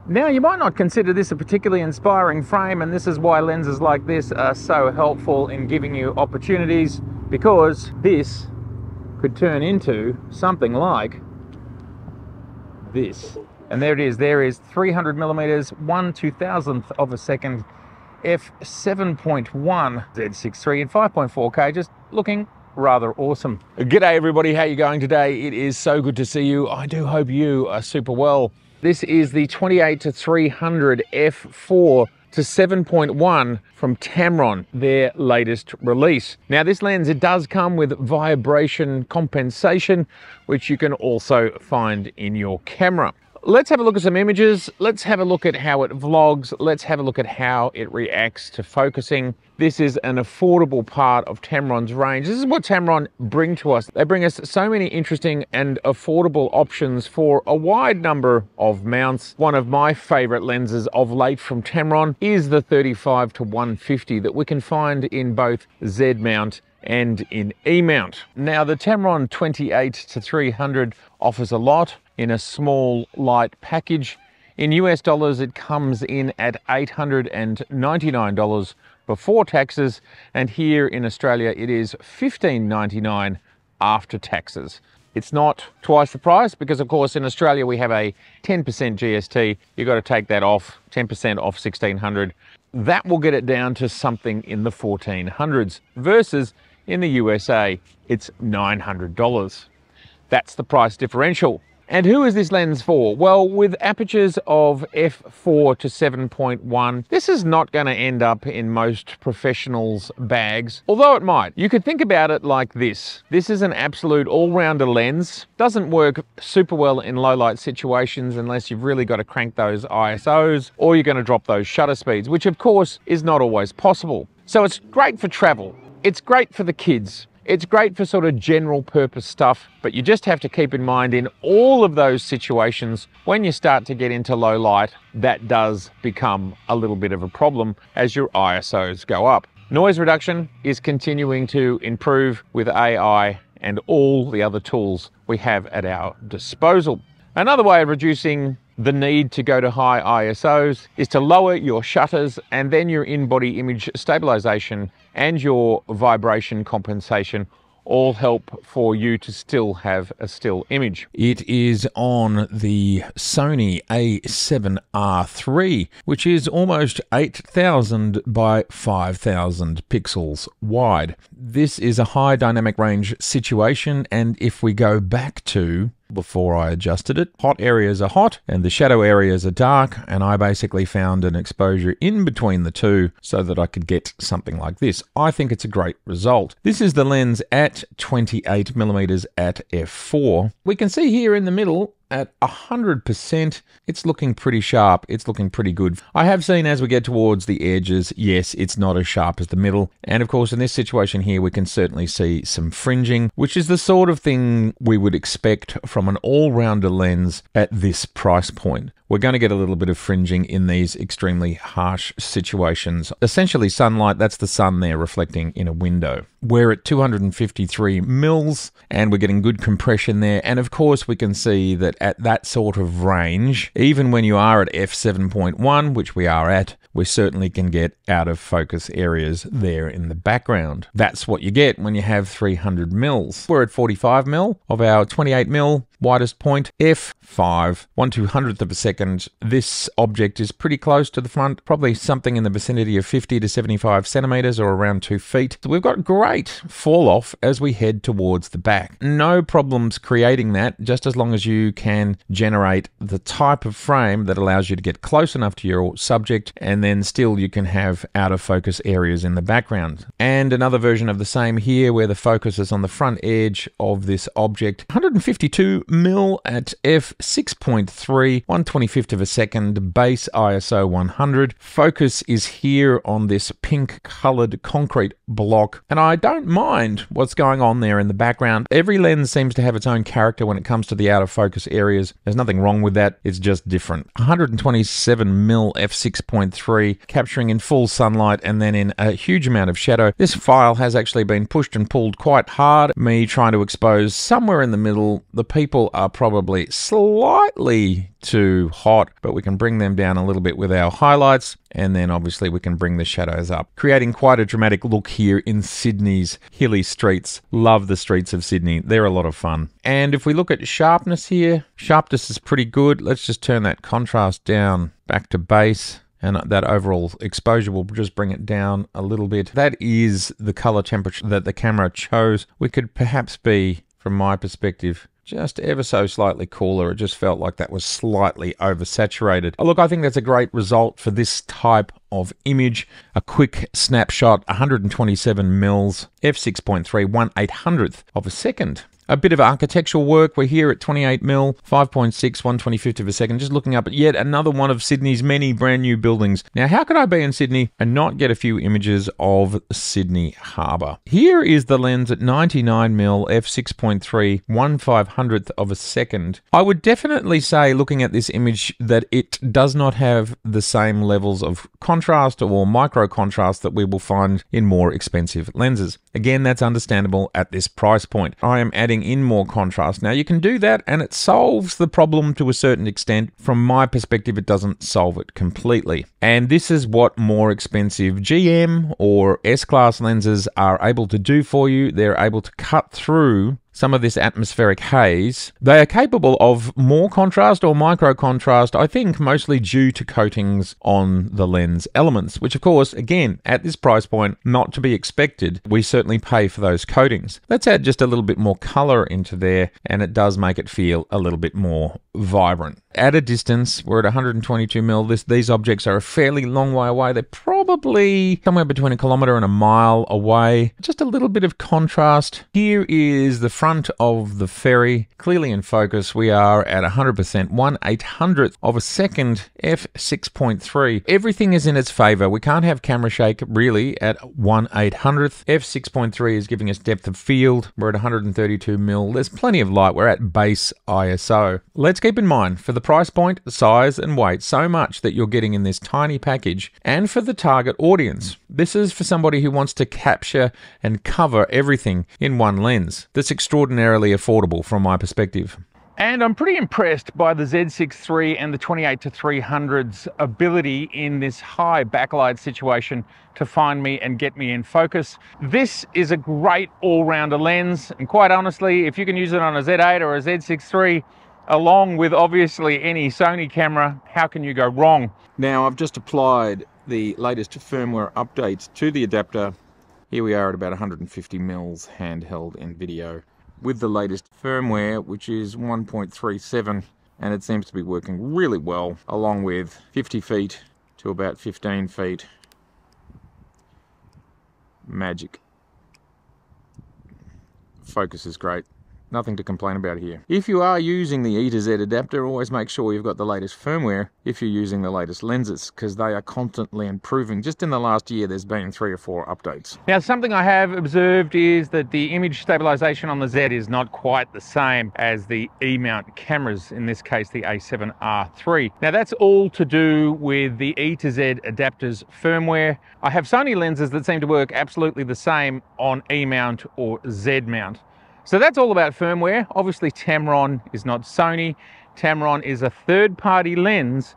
Now, you might not consider this a particularly inspiring frame, and this is why lenses like this are so helpful in giving you opportunities, because this could turn into something like this. And there it is. There is 300 millimeters, 1/2000th of a second, f7.1 Z6III in 5.4K, just looking rather awesome. G'day everybody, how you going today? It is so good to see you. I do hope you are super well. This is the 28-300 f4 to 7.1 from Tamron, their latest release. Now this lens, it does come with vibration compensation, which you can also find in your camera. Let's have a look at some images. Let's have a look at how it vlogs. Let's have a look at how it reacts to focusing. This is an affordable part of Tamron's range. This is what Tamron bring to us. They bring us so many interesting and affordable options for a wide number of mounts. One of my favorite lenses of late from Tamron is the 35-150 that we can find in both Z mount and in E mount. Now the Tamron 28-300 offers a lot in a small light package. In US dollars it comes in at $899 before taxes, and here in Australia it is $15.99 after taxes. It's not twice the price because of course in Australia we have a 10% GST. You've got to take that off, 10% off $1,600. That will get it down to something in the 1400s versus in the USA it's $900. That's the price differential. And who is this lens for? Well, with apertures of f4 to 7.1, this is not going to end up in most professionals' bags, although it might. You could think about it like this. This is an absolute all-rounder lens. Doesn't work super well in low light situations unless you've really got to crank those ISOs or you're going to drop those shutter speeds, which of course is not always possible. So it's great for travel. It's great for the kids. It's great for sort of general purpose stuff, but you just have to keep in mind in all of those situations, when you start to get into low light, that does become a little bit of a problem as your ISOs go up. Noise reduction is continuing to improve with AI and all the other tools we have at our disposal. Another way of reducing the need to go to high ISOs is to lower your shutters, and then your in-body image stabilization and your vibration compensation all help for you to still have a still image. It is on the Sony A7R III, which is almost 8,000 by 5,000 pixels wide. This is a high dynamic range situation, and if we go back to before I adjusted it, hot areas are hot and the shadow areas are dark, and I basically found an exposure in between the two so that I could get something like this. I think it's a great result. This is the lens at 28mm at f4. We can see here in the middle at 100%, it's looking pretty sharp. It's looking pretty good. I have seen as we get towards the edges, yes, it's not as sharp as the middle. And of course, in this situation here, we can certainly see some fringing, which is the sort of thing we would expect from an all-rounder lens at this price point. We're going to get a little bit of fringing in these extremely harsh situations. Essentially sunlight, that's the sun there reflecting in a window. We're at 253 mils and we're getting good compression there. And of course we can see that at that sort of range, even when you are at f7.1, which we are at, we certainly can get out of focus areas there in the background. That's what you get when you have 300 mils. We're at 45 mil of our 28 mil widest point, f5, 1/200th of a second. This object is pretty close to the front, probably something in the vicinity of 50 to 75 centimeters or around 2 feet. So we've got great fall off as we head towards the back. No problems creating that, just as long as you can generate the type of frame that allows you to get close enough to your subject, and then still you can have out of focus areas in the background. And another version of the same here where the focus is on the front edge of this object. 152 mil at f6.3, 1/25th of a second, base ISO 100. Focus is here on this pink colored concrete block, and I don't mind what's going on there in the background. Every lens seems to have its own character when it comes to the out of focus areas. There's nothing wrong with that, it's just different. 127 mil f6.3, capturing in full sunlight and then in a huge amount of shadow. This file has actually been pushed and pulled quite hard, me trying to expose somewhere in the middle the people overall are probably slightly too hot, but we can bring them down a little bit with our highlights, and then obviously we can bring the shadows up, creating quite a dramatic look here in Sydney's hilly streets. Love the streets of Sydney. They're a lot of fun. And if we look at sharpness here, sharpness is pretty good. Let's just turn that contrast down back to base. And that overall exposure will just bring it down a little bit. That is the color temperature that the camera chose. We could perhaps be, from my perspective, just ever so slightly cooler. It just felt like that was slightly oversaturated. Look, I think that's a great result for this type of image. A quick snapshot, 127 mils, f6.3, 1/800th of a second. A bit of architectural work. We're here at 28 mil, 5.6, 1/25th of a second. Just looking up at yet another one of Sydney's many brand new buildings. Now, how could I be in Sydney and not get a few images of Sydney Harbour? Here is the lens at 99 mil, f6.3, 1/500th of a second. I would definitely say, looking at this image, that it does not have the same levels of contrast or micro contrast that we will find in more expensive lenses. Again, that's understandable at this price point. I am adding in more contrast. Now, you can do that and it solves the problem to a certain extent. From my perspective, it doesn't solve it completely. And this is what more expensive GM or S-Class lenses are able to do for you. They're able to cut through some of this atmospheric haze. They are capable of more contrast or micro contrast, I think mostly due to coatings on the lens elements, which of course, again, at this price point, not to be expected. We certainly pay for those coatings. Let's add just a little bit more color into there, and it does make it feel a little bit more vibrant. At a distance, we're at 122 mil. These objects are a fairly long way away. They're probably somewhere between a kilometer and a mile away. Just a little bit of contrast. Here is the front of the ferry, clearly in focus. We are at 100%, 1/800th of a second, f6.3. Everything is in its favor. We can't have camera shake really at 1/800th. f6.3 is giving us depth of field. We're at 132 mil. There's plenty of light. We're at base ISO. Let's keep in mind, for the price point, size and weight, so much that you're getting in this tiny package, and for the target audience. This is for somebody who wants to capture and cover everything in one lens. That's extraordinarily affordable from my perspective. And I'm pretty impressed by the Z6III and the 28-300's ability in this high backlight situation to find me and get me in focus. This is a great all-rounder lens, and quite honestly, if you can use it on a Z8 or a Z6III, along with obviously any Sony camera, how can you go wrong? Now, I've just applied the latest firmware updates to the adapter. Here we are at about 150 mils handheld in video with the latest firmware, which is 1.37, and it seems to be working really well, along with 50 feet to about 15 feet. Magic. Focus is great. Nothing to complain about here. If you are using the ETZ adapter, always make sure you've got the latest firmware if you're using the latest lenses, because they are constantly improving. Just in the last year, there's been 3 or 4 updates. Now, something I have observed is that the image stabilization on the Z is not quite the same as the E-mount cameras, in this case, the A7R III. Now, that's all to do with the ETZ adapter's firmware. I have Sony lenses that seem to work absolutely the same on E-mount or Z-mount. So that's all about firmware. Obviously, Tamron is not Sony. Tamron is a third-party lens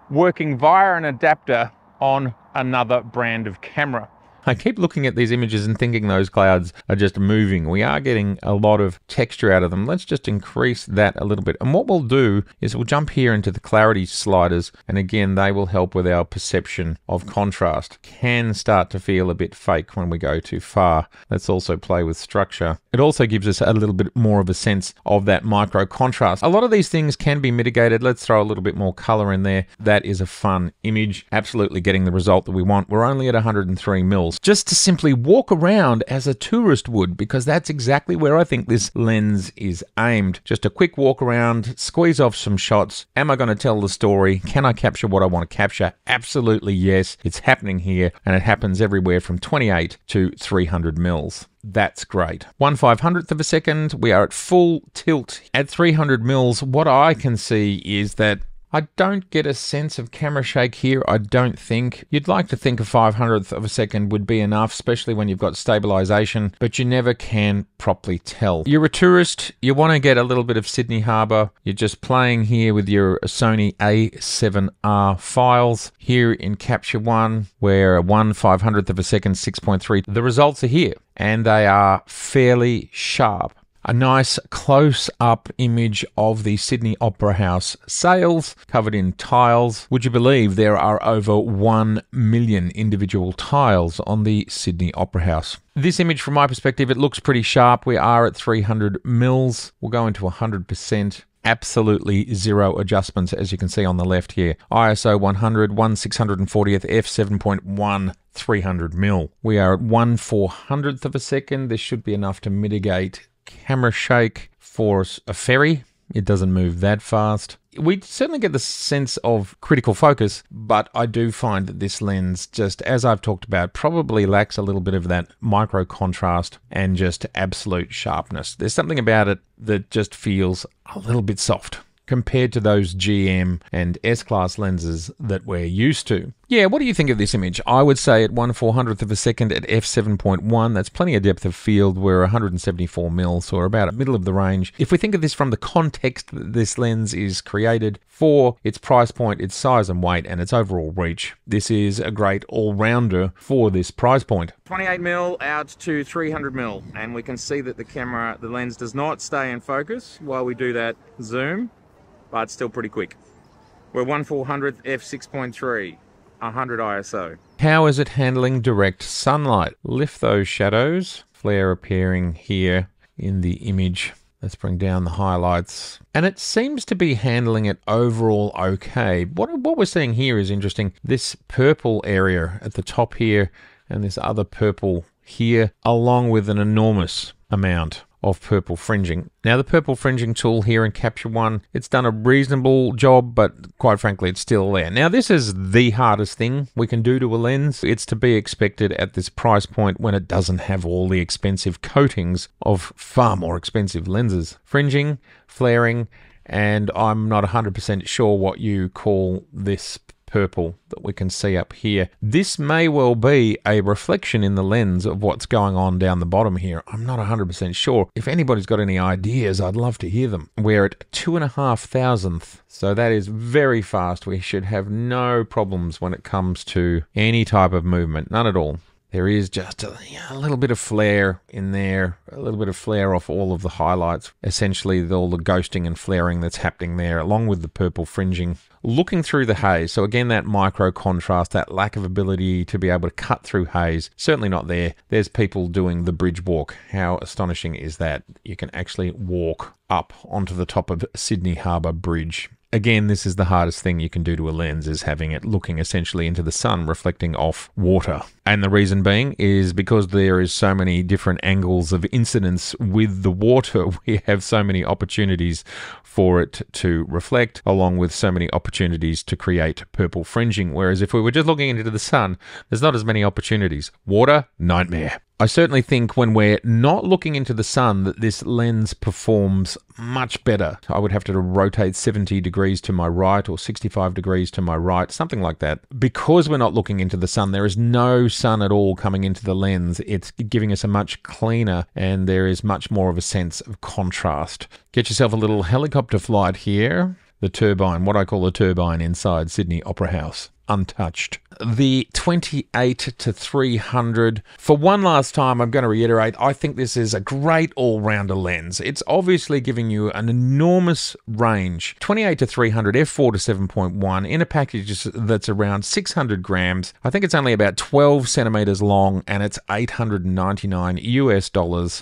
working via an adapter on another brand of camera. I keep looking at these images and thinking those clouds are just moving. We are getting a lot of texture out of them. Let's just increase that a little bit. And what we'll do is we'll jump here into the clarity sliders. And again, they will help with our perception of contrast. Can start to feel a bit fake when we go too far. Let's also play with structure. It also gives us a little bit more of a sense of that micro contrast. A lot of these things can be mitigated. Let's throw a little bit more color in there. That is a fun image. Absolutely getting the result that we want. We're only at 103 mils. Just to simply walk around as a tourist would, because that's exactly where I think this lens is aimed. Just a quick walk around, squeeze off some shots. Am I going to tell the story? Can I capture what I want to capture? Absolutely yes. It's happening here, and it happens everywhere from 28 to 300 mils. That's great. 1/500th of a second. We are at full tilt at 300 mils. What I can see is that I don't get a sense of camera shake here, I don't think. You'd like to think a 500th of a second would be enough, especially when you've got stabilization, but you never can properly tell. You're a tourist, you want to get a little bit of Sydney Harbour, you're just playing here with your Sony A7R files here in Capture One, where 1/500th of a second, 6.3. The results are here, and they are fairly sharp. A nice close-up image of the Sydney Opera House sails covered in tiles. Would you believe there are over 1 million individual tiles on the Sydney Opera House? This image, from my perspective, it looks pretty sharp. We are at 300 mils. We'll go into 100%. Absolutely zero adjustments, as you can see on the left here. ISO 100, 1/640th, f7.1, 300 mil. We are at 1/400th of a second. This should be enough to mitigate camera shake for a ferry. It doesn't move that fast. We certainly get the sense of critical focus, but I do find that this lens, just as I've talked about, probably lacks a little bit of that micro contrast and just absolute sharpness. There's something about it that just feels a little bit soft compared to those GM and S-Class lenses that we're used to. Yeah, what do you think of this image? I would say at 1/400th of a second at f7.1, that's plenty of depth of field. We're 174 mils, so we're about middle of the range. If we think of this from the context that this lens is created for, its price point, its size and weight, and its overall reach, this is a great all-rounder for this price point. 28 mil out to 300 mil, and we can see that the lens does not stay in focus while we do that zoom, but it's still pretty quick. We're 1/400th f6.3, 100 ISO. How is it handling direct sunlight? Lift those shadows, flare appearing here in the image. Let's bring down the highlights. And it seems to be handling it overall okay. What we're seeing here is interesting. This purple area at the top here and this other purple here, along with an enormous amount of purple fringing. Now, the purple fringing tool here in Capture One, it's done a reasonable job, but quite frankly, it's still there. Now, this is the hardest thing we can do to a lens. It's to be expected at this price point when it doesn't have all the expensive coatings of far more expensive lenses. Fringing, flaring, and I'm not 100% sure what you call this purple that we can see up here. This may well be a reflection in the lens of what's going on down the bottom here. I'm not 100% sure. If anybody's got any ideas, I'd love to hear them. We're at 2.5 so that is very fast. We should have no problems when it comes to any type of movement, none at all. There is just a little bit of flare in there, a little bit of flare off all of the highlights. Essentially, all the ghosting and flaring that's happening there, along with the purple fringing. Looking through the haze, so again, that micro contrast, that lack of ability to be able to cut through haze, certainly not there. There's people doing the bridge walk. How astonishing is that? You can actually walk up onto the top of Sydney Harbour Bridge. Again, this is the hardest thing you can do to a lens, is having it looking essentially into the sun, reflecting off water. And the reason being is because there is so many different angles of incidence with the water, we have so many opportunities for it to reflect, along with so many opportunities to create purple fringing. Whereas if we were just looking into the sun, there's not as many opportunities. Water, nightmare. I certainly think when we're not looking into the sun that this lens performs much better. I would have to rotate 70 degrees to my right or 65 degrees to my right, something like that. Because we're not looking into the sun, there is no sun at all coming into the lens. It's giving us a much cleaner, and there is much more of a sense of contrast. Get yourself a little helicopter flight here. The turbine, what I call a turbine inside Sydney Opera House. Untouched. The 28-300. For one last time, I'm going to reiterate, I think this is a great all-rounder lens. It's obviously giving you an enormous range. 28-300, f4-7.1 in a package that's around 600 grams. I think it's only about 12 centimeters long, and it's $899 US.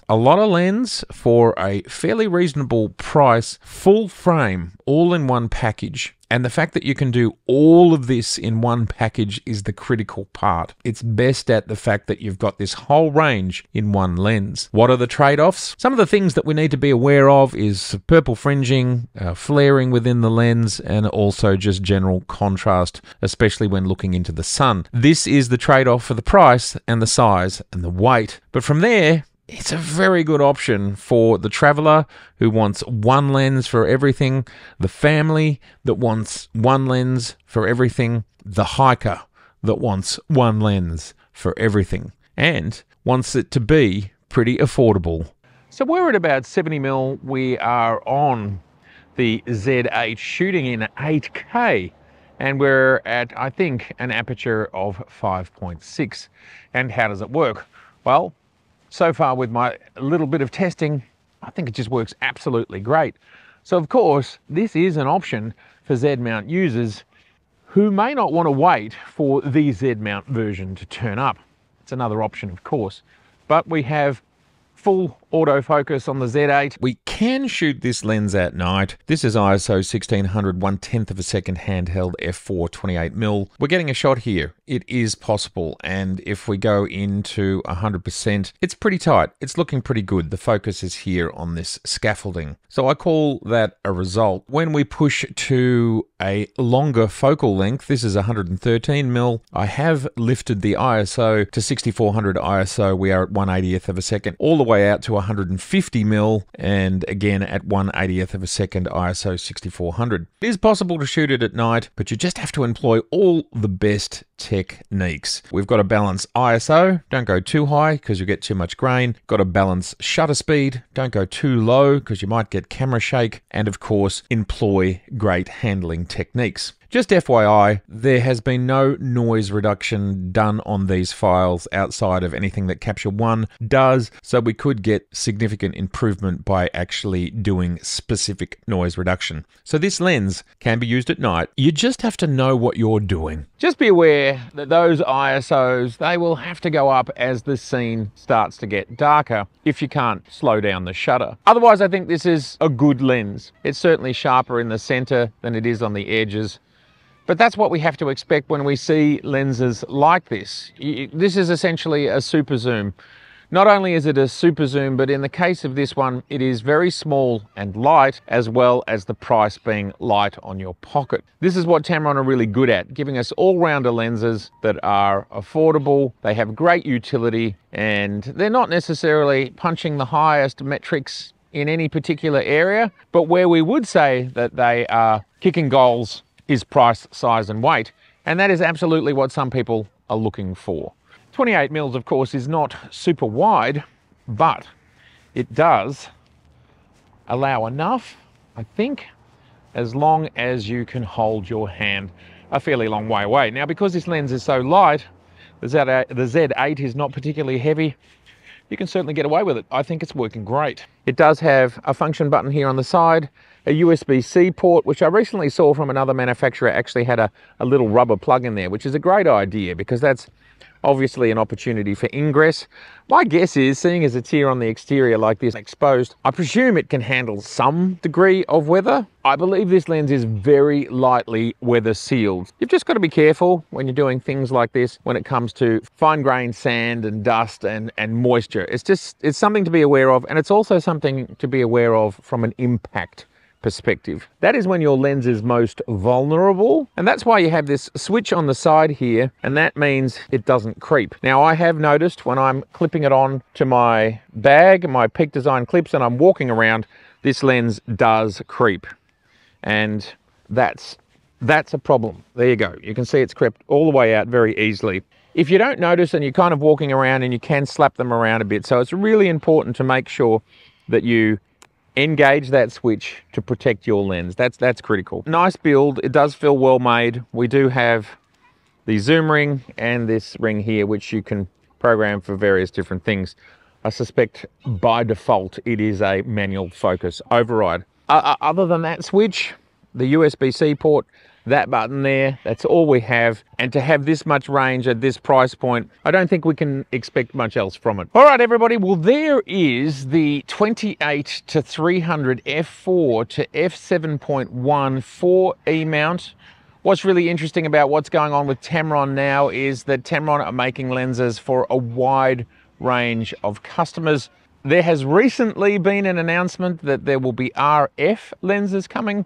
A lot of lens for a fairly reasonable price, full frame, all in one package. And the fact that you can do all of this in one package is the critical part. It's best at the fact that you've got this whole range in one lens. What are the trade-offs? Some of the things that we need to be aware of is purple fringing, flaring within the lens, and also just general contrast, especially when looking into the sun. This is the trade-off for the price and the size and the weight. But from there, it's a very good option for the traveler who wants one lens for everything, the family that wants one lens for everything, the hiker that wants one lens for everything, and wants it to be pretty affordable. So we're at about 70mm. We are on the Z8 shooting in 8K, and we're at, I think, an aperture of 5.6. And how does it work? Well, so far with my little bit of testing, I think it just works absolutely great. So of course, this is an option for Z-mount users who may not want to wait for the Z-mount version to turn up. It's another option, of course, but we have full autofocus on the Z8. We can shoot this lens at night. This is ISO 1600 1/10 of a second handheld f4 28mm. We're getting a shot here. It is possible, and if we go into 100%, it's pretty tight. It's looking pretty good. The focus is here on this scaffolding. So I call that a result. When we push to a longer focal length, this is 113mm. I have lifted the ISO to 6400 ISO. We are at 1/80th of a second, all the way out to 150mm, and again at 1/80th of a second ISO 6400. It is possible to shoot it at night, but you just have to employ all the best techniques. We've got to balance ISO, don't go too high because you get too much grain. Got to balance shutter speed, don't go too low because you might get camera shake, and of course employ great handling techniques. Just FYI, there has been no noise reduction done on these files outside of anything that Capture One does, so we could get significant improvement by actually doing specific noise reduction. So this lens can be used at night. You just have to know what you're doing. Just be aware that those ISOs, they will have to go up as the scene starts to get darker if you can't slow down the shutter. Otherwise, I think this is a good lens. It's certainly sharper in the center than it is on the edges. But that's what we have to expect when we see lenses like this. This is essentially a super zoom. Not only is it a super zoom, but in the case of this one, it is very small and light, as well as the price being light on your pocket. This is what Tamron are really good at, giving us all-rounder lenses that are affordable, they have great utility, and they're not necessarily punching the highest metrics in any particular area, but where we would say that they are kicking goals is price, size and weight, and that is absolutely what some people are looking for. 28mm, of course, is not super wide, but it does allow enough, I think, as long as you can hold your hand a fairly long way away. Now, because this lens is so light, the Z8 is not particularly heavy, you can certainly get away with it. I think it's working great. It does have a function button here on the side, a USB-C port, which I recently saw from another manufacturer actually had a little rubber plug in there, which is a great idea because that's obviously an opportunity for ingress. My guess is, seeing as it's here on the exterior like this exposed, I presume it can handle some degree of weather. I believe this lens is very lightly weather sealed. You've just got to be careful when you're doing things like this when it comes to fine-grained sand and dust and moisture. It's something to be aware of, and it's also something to be aware of from an impact perspective. That is when your lens is most vulnerable, and that's why you have this switch on the side here, and that means it doesn't creep. Now, I have noticed when I'm clipping it on to my bag, my Peak Design clips, and I'm walking around, this lens does creep, and that's a problem. There you go. You can see it's crept all the way out very easily. If you don't notice and you're kind of walking around, and you can slap them around a bit, so it's really important to make sure that you engage that switch to protect your lens. That's critical. Nice build. It does feel well made. We do have the zoom ring and this ring here, which you can program for various different things. I suspect by default it is a manual focus override. Other than that switch, the USB-C port, that button there, that's all we have. And to have this much range at this price point, I don't think we can expect much else from it. All right, everybody, well, there is the 28 to 300 f4 to f7.1 4E mount. What's really interesting about what's going on with Tamron now is that Tamron are making lenses for a wide range of customers. There has recently been an announcement that there will be RF lenses coming,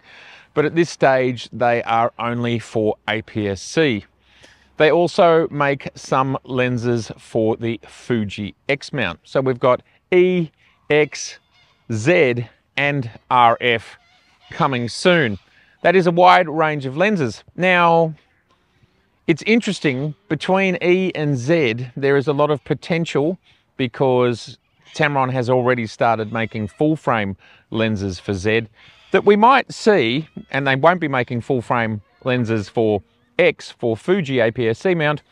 but at this stage they are only for APS-C. They also make some lenses for the Fuji X mount. So we've got E, X, Z and RF coming soon. That is a wide range of lenses. Now, it's interesting, between E and Z, there is a lot of potential because Tamron has already started making full frame lenses for Z that we might see, and they won't be making full frame lenses for X for Fuji APS-C mount,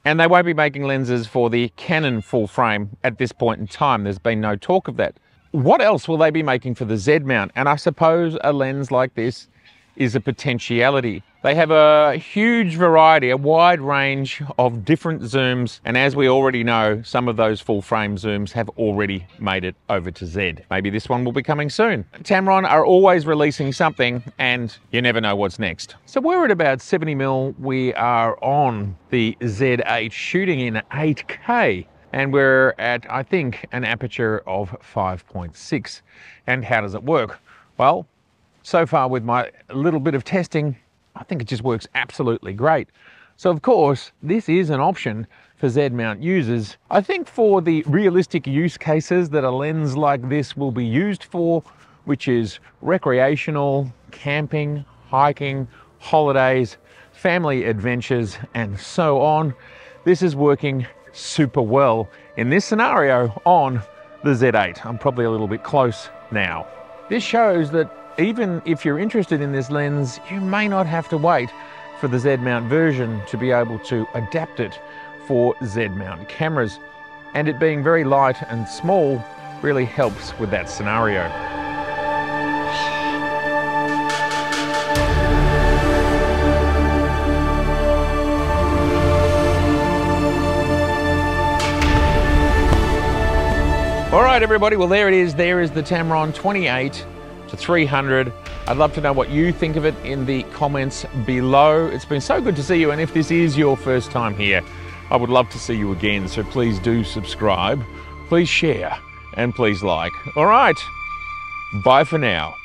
and they won't be making lenses for the Canon full frame at this point in time. There's been no talk of that. What else will they be making for the Z mount? And I suppose a lens like this is a potentiality. They have a huge variety, a wide range of different zooms, and as we already know, some of those full frame zooms have already made it over to Z. Maybe this one will be coming soon. Tamron are always releasing something, and you never know what's next. So we're at about 70mm. We are on the Z8 shooting in 8K, and we're at, I think, an aperture of 5.6. And how does it work? Well, so far with my little bit of testing, I think it just works absolutely great. So of course, this is an option for Z mount users. I think for the realistic use cases that a lens like this will be used for, which is recreational, camping, hiking, holidays, family adventures, and so on, this is working super well in this scenario on the Z8. I'm probably a little bit close now. This shows that even if you're interested in this lens, you may not have to wait for the Z mount version to be able to adapt it for Z mount cameras. And it being very light and small really helps with that scenario. All right, everybody, well, there it is. There is the Tamron 28-300. I'd love to know what you think of it in the comments below. It's been so good to see you, and if this is your first time here, I would love to see you again. So please do subscribe, please share, and please like. All right, bye for now.